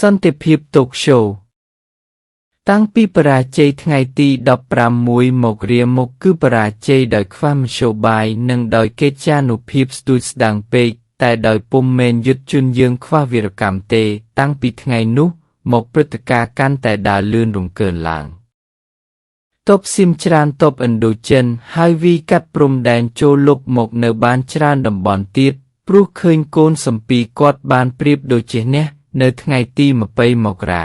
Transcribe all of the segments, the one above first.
សន្តិភាពតូក្យូតាំងពីបរាជ័យថ្ងៃទី15មករាមកគឺបរាជ័យដោយខ្វះមធ្យោបាយនិងដោយកិច្ចចានុភាពស្ទួយស្ដាងពេកតែដោយពុំមែនយុទ្ធជនយើងខ្វះវីរកម្មទេតាំងពីថ្ងៃនោះមកព្រឹត្តិការណ៍កាន់តែដើរលឿនរង្គើនឡើងតបស៊ីមច្រើនតបឥណ្ឌូចិនហើយវីកាត់ព្រំដែនចូលលុកមកនៅបានច្រើនតំបន់ទៀតព្រោះឃើញកូនសំពីគាត់បានប្រៀបដូចជាអ្នកនៅថ្ងៃទី20មករា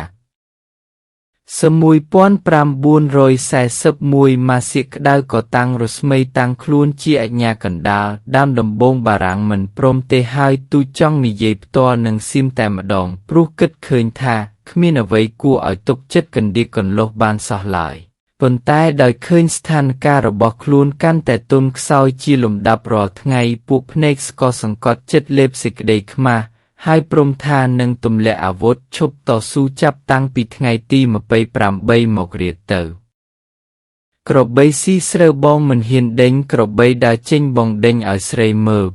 1941ម៉ាសៀកក្តៅក៏តាំងរស្មីតាំងខ្លួនជាអាជ្ញាកណ្ដាលដើមដំបូងបារាំងមិនព្រមទេហើយទូចង់និយាយផ្ទាល់នឹងស៊ីមតែម្ដងព្រោះគិតឃើញថាគ្មានអ្វីគួរឲ្យទុកចិត្តកណ្ដៀកកន្លុះបានសោះឡើយប៉ុន្តែដោយឃើញស្ថានភាពរបស់ខ្លួនកាន់តែទន់ខ្សោយជាលំដាប់រាល់ថ្ងៃពួកភ្នែកស្កសង្កត់ចិត្តលេបសេចក្តីខ្មាស់ហើយព្រមថានឹងទម្លាក់អាវុធឈប់តស៊ូចាប់តាំងពីថ្ងៃទី28មករាទៅក្របីស៊ីស្រូវបងមិនហ៊ានដេញក្របីដើរចេញបងដេញឲ្យស្រីមើល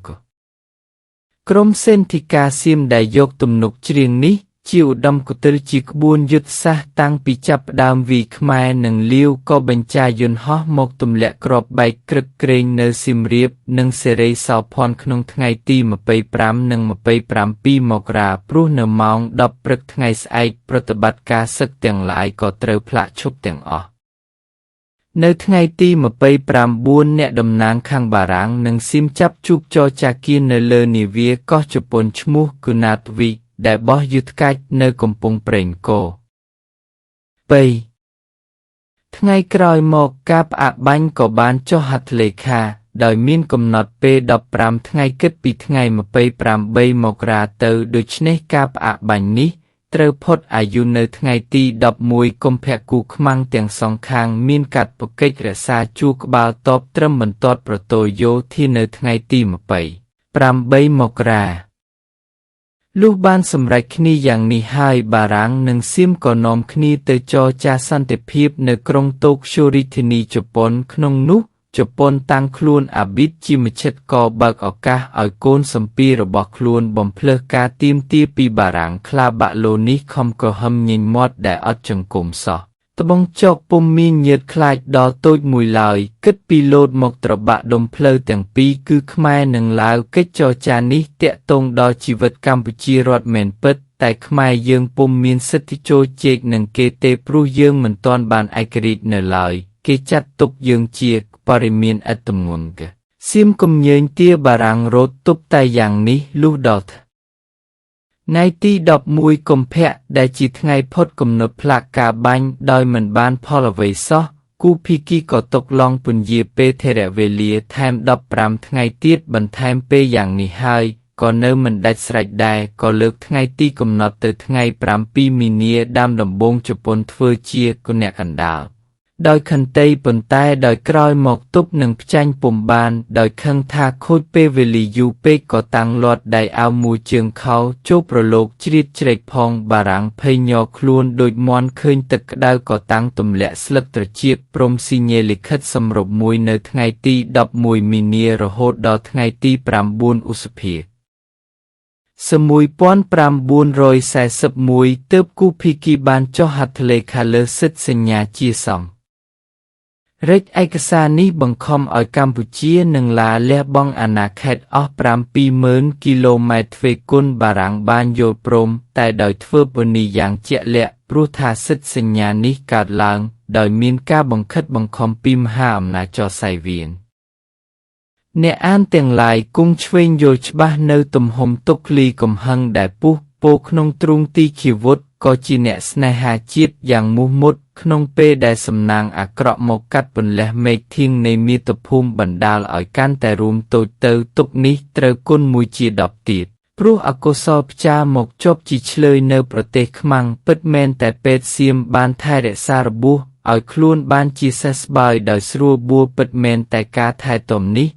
ក្រុមសេនធីកាសៀមដែលយកទំនុកច្រៀងនេះជាឧត្តមគតិលជាក្បួនយុទ្ធសាស្ត្រតាំងពីចាប់ផ្ដើមវីខ្មែរនិងលាវក៏បញ្ចាយន្តហោះមកទម្លាក់គ្រាប់បែកក្រឹកក្រែងនៅសៀមរាបនិងសេរីសោភ័ណ្ឌក្នុងថ្ងៃទី25និង27មករាព្រោះនៅម៉ោង10ព្រឹកថ្ងៃស្អែកប្រតិបត្តិការសឹកទាំងឡាយក៏ត្រូវផ្លាក់ឈប់ទាំងអស់នៅថ្ងៃទី29អ្នកតំណាងខាងបារាំងនិងសៀមចាប់ជួបចរចាគារនៅលើនាវាកោះជប៉ុនឈ្មោះគូណាតវីដែលបោះយុទ្ធកាច់នៅកំពង់ប្រេងកូថ្ងៃក្រោយមកការផ្អាកបាញ់ក៏បានចុះហត្ថលេខាដោយមានកំណត់ពេល15ថ្ងៃគិតពីថ្ងៃ28មករាទៅដូច្នេះការផ្អាកបាញ់នេះត្រូវផុតអាយុនៅថ្ងៃទី11កុម្ភៈគូខ្មាំងទាំងសងខាងមានកាត់ប្រកិច្ចរក្សាជួរក្បាលតបត្រឹមបន្ទាត់ប្រទល់យោធានៅថ្ងៃទី28មករាលុះបានសម្រេចគ្នាយ៉ាងនេះហើយបារាំងនិងសៀមក៏នាំគ្នាទៅចរចាសន្តិភាពនៅក្រុងតូក្យូរាជធានីជប៉ុនក្នុងនោះជប៉ុនតាំងខ្លួនអាប៊ីតជាមជ្ឈិតក៏បើកឱកាសឲ្យកូនសម្ពីរបស់ខ្លួនបំភ្លើសការទាមទារពីបារាំងខ្លាបាក់ឡូនេះខំក្រហមញញមាត់ដែលអត់ចង្គមសោះត្បូងចកពុំមានញើសខ្លាចដល់តូចមួយឡើយគិតពីលោតមកត្របាក់ដុំផ្លូវទាំងពីរគឺខ្មែរនិងឡាវកិច្ចចរចានេះតាក់ទងដល់ជីវិតកម្ពុជារដ្ឋមែនពិតតែខ្មែរយើងពុំមានសិទ្ធិចូលជែកនឹងគេទេព្រោះយើងមិនទាន់បានឯករាជ្យនៅឡើយគេចាត់ទុកយើងជាបរិមានឥតទម្ងន់សៀមគំញែងទាបារាំងរត់ទប់តែយ៉ាងនេះលុះដល់ថ្ងៃទី11កុម្ភៈដែលជាថ្ងៃផុតគំនិតផ្លាកការបាញ់ដោយមិនបានផលអ្វីសោះគូភីគីក៏ตกលងពន្យាពេលថេរវេលាថែម15ថ្ងៃទៀតបន្ថែមពេលយ៉ាងនេះហើយក៏នៅមិនដាច់ស្រេចដែរក៏លើកថ្ងៃទីកំណត់ទៅថ្ងៃ7មីនាដើមដំបូងជប៉ុនធ្វើជាគណៈកណ្ដាលដោយខន្តីប៉ុន្តែដោយក្រោយមកទប់នឹងផ្ចាញ់ពុំបានដោយខឹងថាខូចពេលវេលាយូរពេកក៏តាំងលាត់ដៃអាវមួយជើងខោចូលប្រឡូកជ្រៀតជ្រែកផងបារាំងភ័យញ័រខ្លួនដូចមន់ឃើញទឹកក្តៅក៏តាំងទម្លាក់ស្លឹកត្រចៀកព្រមស៊ីញេលិខិតសម្រុបមួយនៅថ្ងៃទី11មីនារហូតដល់ថ្ងៃទី9ឧសភា1941ទើបគូភីគីបានចុះហត្ថលេខាលើសិទ្ធិសញ្ញាជាសង្ឃរេចឯកសារនេះបង្ខំឲ្យកម្ពុជានិងឡាលះបង់អាណាខេត្តអស់70000គីឡូម៉ែត្រទ្វេគុណបារាំងបានយល់ព្រមតែដោយធ្វើពនីយ៉ាងជាក់លាក់ព្រោះថាសិទ្ធិសញ្ញានេះកើតឡើងដោយមានការបង្ខិតបង្ខំពីមហាអំណាចចរសៃវៀនអ្នកអានទាំងឡាយគង់ឆ្វេងយល់ច្បាស់នៅទំហំទុក្ខលីកំហឹងដែលពុះពោក្នុងទ្រូងទីឃាវុធក៏ជាអ្នកស្នេហាជាតិយ៉ាងមោះមុតក្នុងពេលដែលសំណាងអាក្រក់មកកាត់ពន្លះមេឃធាងនៃមាតុភូមិបណ្ដាលឲ្យកាន់តែរួមតូចទៅទុកនេះត្រូវគុណមួយជា10ទៀតព្រោះអកុសលផ្ចាមកជាប់ជាឆ្លើយនៅប្រទេសខ្មាំងពិតមែនតែពេទ្យសៀមបានថែរក្សារបួសឲ្យខ្លួនបានជាសះស្បើយដោយស្រួលបួលពិតមែនតែការថែទាំនេះ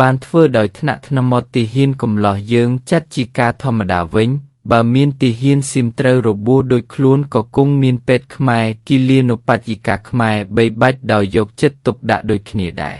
បានធ្វើដោយថ្នាក់ថ្នមទាហានកំឡោះយើងចាត់ជាការធម្មតាវិញបើមានទាហានសៀមត្រូវរបួសដូចខ្លួនក៏គង់មានពេទ្យខ្មែរគិលានុបច្ចេកខ្មែរបីបាច់ដោយយកចិត្តទុកដាក់ដូចគ្នាដែរ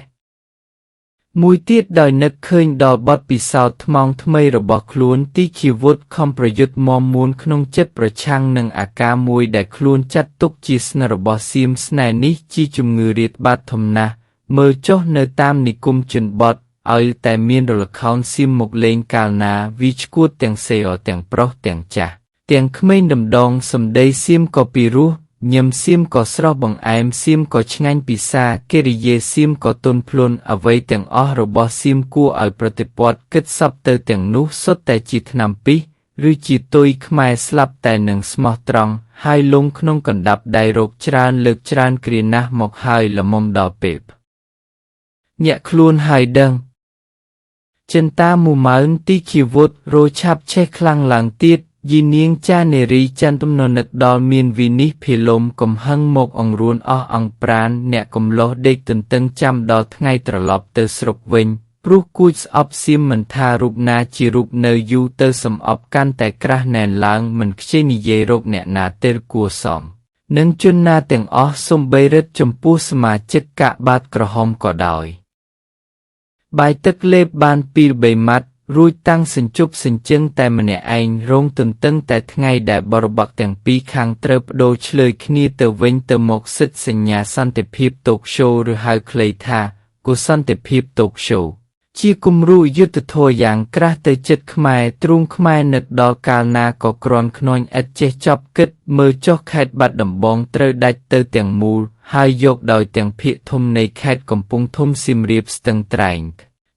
មួយទៀតដោយនឹកឃើញដល់បទពិសោធន៍ថ្មងថ្មីរបស់ខ្លួនទីឃីវុឌ្ឍខំប្រយុទ្ធមាំមួនក្នុងចិត្តប្រឆាំងនឹងអាការមួយដែលខ្លួនចាត់ទុកជាស្នេហ៍របស់សៀមស្នេហ៍នេះជាជំងឺរាតត្បាតធំណាស់មើលចុះនៅតាមនិគមជនបទឲ្យតែមានរលខោនសៀមមកលេងកាលណាវាឈួតទាំងសេអទាំងប្រុសទាំងចាស់ទាំងក្មេងដំដងសំដីសៀមក៏ពីរោះញឹមសៀមក៏ស្រស់បង្អែមសៀមក៏ឆ្ងាញ់ពិសាកិរិយាសៀមក៏ទន់ភ្លន់អ្វីទាំងអស់របស់សៀមគួរឲ្យប្រតិព័ទ្ធគិតសពទៅទាំងនោះសុទ្ធតែជាថ្នាំពិសឬជាទុយខ្មែរស្លាប់តែនឹងស្មោះត្រង់ហើយលងក្នុងកណ្ដាប់ដៃរោគច្រើនលើកច្រើនគ្រាណាស់មកហើយល្មមដល់ពេលញាក់ខ្លួនហើយដឹងចិនតាមូម៉ៅនទីឃីវុឌ្ឍរោឆាប់ឆេះខ្លាំងឡើងទៀតយីនាងចានារីចន្ទទំននឹកដល់មានវិនិច្ឆ័យភិលមកំហឹងមកអង្រួនអស់អង្គប្រានអ្នកកំឡោះដេកទន្ទឹងចាំដល់ថ្ងៃត្រឡប់ទៅស្រុកវិញព្រោះគួចស្អប់សៀមមិនថារូបណាជារូបនៅយូរទៅសំអប់កាន់តែក្រាស់ណែនឡើងមិនខ្ជិលនិយាយរកអ្នកណាទេគួរសមនឹងជនណាទាំងអស់សំបីរិទ្ធចំពោះសមាជិកកាបាតក្រហមក៏ដោយបាយទឹកលេបបាន2-3ម៉ាត់រួចតាំងសញ្ជប់សញ្ជឹងតែម្នាក់ឯងរងទន្ទឹងតែថ្ងៃដែលបរិបកទាំងពីរខាងត្រូវបដូរឆ្លើយគ្នាទៅវិញទៅមកសិទ្ធិសញ្ញាសន្តិភាពតូក្យូឬហៅខ្លីថាគូសន្តិភាពតូក្យូជាគំរូយុទ្ធធម៌យ៉ាងក្រាស់ទៅចិត្តខ្មែរទ្រូងខ្មែរនឹកដល់កាលណាក៏គ្រាន់ខ្នាញ់ឥតចេះចប់គិតមើលចុះខេត្តបាត់ដំបងត្រូវដាច់ទៅទាំងមូលហើយយកដោយទាំងភាគធំនៃខេត្តកំពង់ធំសៀមរាបស្ទឹងត្រែង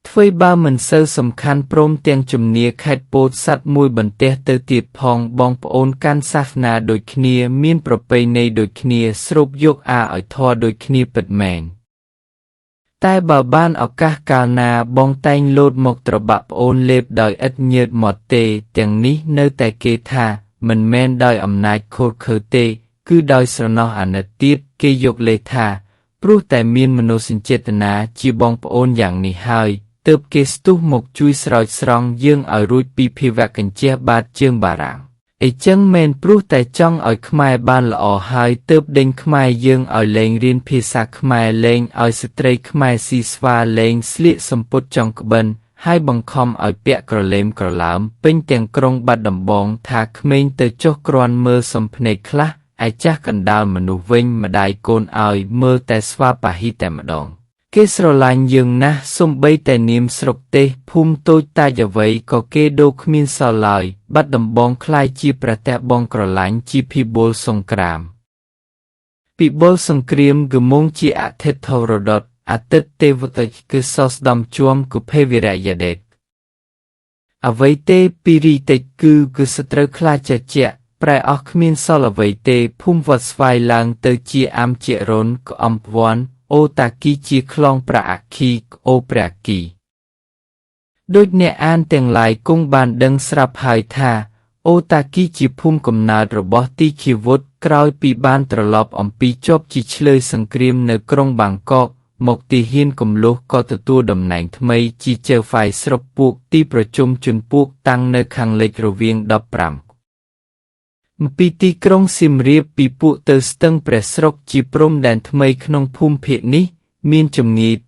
ធ្វើបើមិនសូវសំខាន់ព្រមទាំងជំនាខេត្តពោធិ៍សាត់មួយបន្ទះទៅទៀតផងបងប្អូនកាន់សាសនាដូចគ្នាមានប្រពៃណីដូចគ្នាស្រូបយកឲ្យធម៌ដូចគ្នាពិតមែនតែបើបានឱកាសកាលណាបងតែងលោតមកត្របាក់ប្អូនលេបដោយឥតញើតមាត់ទេទាំងនេះនៅតែគេថាមិនមែនដោយអំណាចខូចខើទេគឺដោយស្រណោះអាណិតទៀតគេយកលេខថាព្រោះតែមានមនោសញ្ចេតនាជាបងប្អូនយ៉ាងនេះហើយទើបគេស្ទុះមកជួយស្រោចស្រង់យើងឲ្យរួចពីភាវៈកញ្ជះបាតជើងបារាំងអីចឹងមែនព្រោះតែចង់ឲ្យខ្មែរបានល្អហើយទើបដេញខ្មែរយើងឲ្យលែងរៀនភាសាខ្មែរលែងឲ្យស្ត្រីខ្មែរស៊ីស្វាលែងស្លៀកសំពត់ចុងក្បិនហើយបង្ខំឲ្យពាក់ក្រឡេមក្រឡោមពេញទាំងក្រុងបាត់ដំបងថាក្មេងទៅចុះគ្រាន់មើលសំភ្នែកខ្លះឯចាស់កណ្ដាលមនុស្សវិញម្ដាយកូនឲ្យមើលតែស្វាប៉ាហ៊ីតែម្ដងគេស្រឡាញ់យើងណាស់សូម្បីតែនាមស្រុកទេសភូមិតូចតាចអ្វីក៏គេដូរគ្មានសល់ឡើយបាត់ដំបងคล้ายជាប្រទេសបងក្រឡាញ់ជាភិបុលសង្គ្រាមភិបុលសង្គ្រាមគឺមកជាអធិធរដតអតិតទេវតិគឺសស្ដំជួមគឺភេវិរយដេតអ្វីទេពីរីតិចគឺសត្រូវខ្លាចជាប្រែអស់គ្មានសល់អ្វីទេភូមិវត្តស្វាយឡើងទៅជាអាមជារុនក្អំភ័ណ្ឌអូតាគីជាខ្លងប្រាអគ្គីអូព្រះគីដូចអ្នកអានទាំងឡាយគង់បានដឹងស្រាប់ហើយថាអូតាគីជាភូមិកំណើតរបស់ទីឃីវុឌ្ឍក្រោយពីបានត្រឡប់អំពីជាប់ជាឆ្លើយសង្គ្រាមនៅក្រុងបាងកកមកទីហ៊ានកំលុះក៏ទទួលតំណែងថ្មីជាជើហ្វាយស្រុកពួកទីប្រជុំជនពួកតាំងនៅខាងលិចរវាង15ពីទីក្រុងសៀមរាបពីពួកទៅស្ទឹងព្រះស្រុកជាព្រំដែនថ្មីក្នុងភូមិភាគនេះមានចម្ងាយ7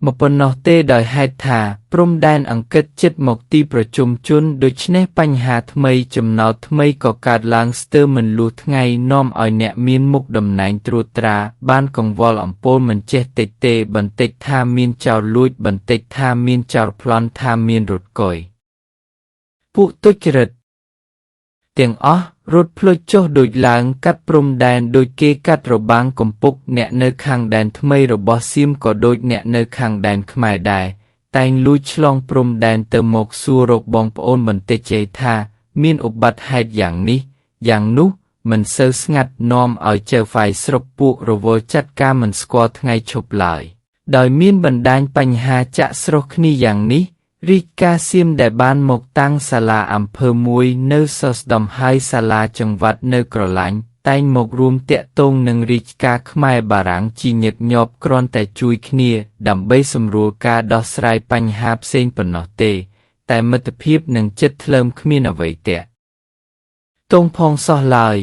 មកប៉ុណ្ណោះទេដោយហេតុថាព្រំដែនអង្គិតជិតមកទីប្រជុំជនដូច្នេះបញ្ហាថ្មីចំណោទថ្មីក៏កើតឡើងស្ទើរមិនលួសថ្ងៃនាំឲ្យអ្នកមានមុខតំណែងត្រួតត្រាបានកង្វល់អំពូលមិនចេះតិចទេបន្តិចថាមានចោរលួចបន្តិចថាមានចោរប្លន់ថាមានរត់កុយពួកទុច្ចរិតទាំងអស់រត់ភ្លុចចុះដូចឡើងកាត់ព្រំដែនដូចគេកាត់របាំងកំពុកអ្នកនៅខាងដែនថ្មីរបស់សៀមក៏ដូចអ្នកនៅខាងដែនខ្មែរដែរតែងលួចឆ្លងព្រំដែនទៅមកសួររកបងប្អូនបន្តិចជ័យថាមានឧបត្តិហេតុយ៉ាងនេះយ៉ាងនោះមិនសូវស្ងាត់នាំឲ្យចៅហ្វាយស្រុកពួករវល់ចាត់ការមិនស្គាល់ថ្ងៃឈប់ឡើយដោយមានបណ្ដាញបញ្ហាចាក់ស្រុះគ្នាយ៉ាងនេះរាជការសៀមដែលបានមកតាំងសាលាអំពើមួយនៅសស្ដំហើយសាលាចង្វាត់នៅក្រឡាញ់តែងមករួមតាក់ទងនឹងរាជការខ្មែរបារាំងជាញឹកញាប់គ្រាន់តែជួយគ្នាដើម្បីសម្រួលការដោះស្រាយបញ្ហាផ្សេងប៉ុណ្ណោះទេតែមិត្តភាពនឹងចិត្តថ្លើមគ្មានអ្វីតាក់ទងផងសោះឡើយ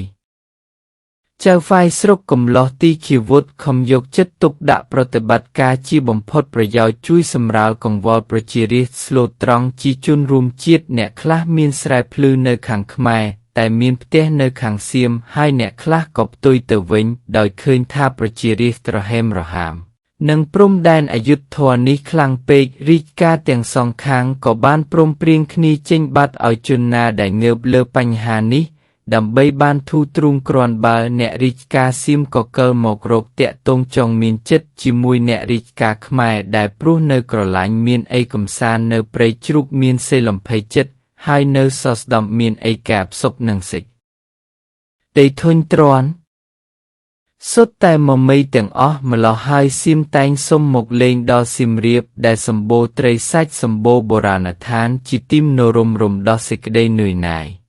ចៅហ្វាយស្រុកកំឡោះទីឃីវុឌ្ឍខំយកចិត្តទុកដាក់ប្រតិបត្តិការជាបំផុតប្រយោជន៍ជួយសម្រាលកង្វល់ប្រជារាស្ត្រស្លូតត្រង់ជាជនរួមជាតិអ្នកខ្លះមានស្រែភ្លឺនៅខាងខ្មែរតែមានផ្ទះនៅខាងសៀមហើយអ្នកខ្លះក៏ផ្ទុយទៅវិញដោយឃើញថាប្រជារាស្ត្រត្រហេមរហាមនិងព្រំដែនអយុធធម៌នេះខ្លាំងពេករាជការទាំងសងខាងក៏បានព្រមព្រៀងគ្នាចេញបាត់ឲ្យជនណាដែលងើបលើបញ្ហានេះដើម្បីបានធូរទ្រូងគ្រាន់បើអ្នករាជការសៀមក៏កិលមករកតាក់ទងចង់មានចិត្តជាមួយអ្នករាជការខ្មែរដែលព្រោះនៅក្រឡាញ់មានអីកំសាន្តនៅព្រៃជ្រូកមានសេលំភ័យចិត្តហើយនៅសស្ដំមានអីកាបសុកនឹងសិចដីធុញទ្រាន់សុទ្ធតែមមីទាំងអស់ម្លោះហើយសៀមតែងសុំមកលេងដល់សៀមរាបដែលសម្បូរត្រីសាច់សម្បូរបុរាណដ្ឋានជាទីមនោរម្យរំដោះសេចក្តីនឿយណាយ